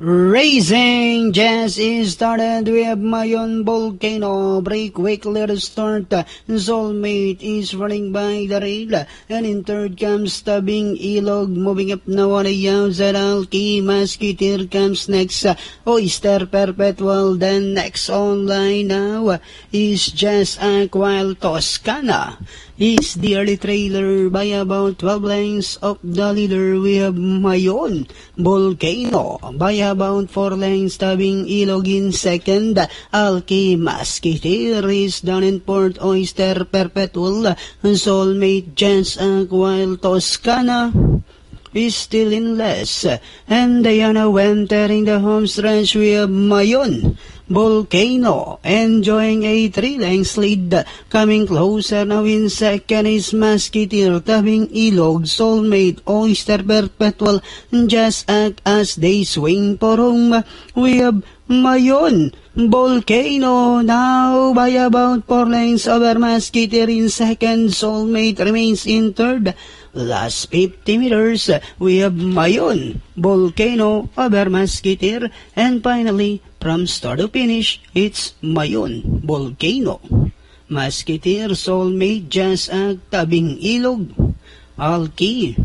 Racing Jazz is started. We have Mayon Volcano. Break quick, let us start. Soulmate is running by the rail. And in third comes Tabing Ilog. Moving up now on the outside. Alki Musketeer comes next. Oyster Perpetual. Then next online now is Jazz Aquile Toscana. Is the early trailer by about 12 lengths of the leader. We have Mayon Volcano by about 4 lengths. Tabing Ilog in second. Alki Musketeer is down in fourth. Oyster Perpetual. Soulmate Jazz Aquile Toscana is still in less. And Diana entering the home stretch. We have Mayon Volcano enjoying a 3 lengths lead. Coming closer now in second is Musketeer, Tabing Ilog, Soulmate, Oyster Perpetual, Just Act as they swing for home. We have Mayon Volcano now by about 4 lengths over Musketeer in second. Soulmate remains in third. Last 50 meters, we have Mayon Volcano over Musketeer, and finally, from start to finish, it's Mayon Volcano, Musketeer, Soulmate, Jazz Act, Tabing Ilog, Alki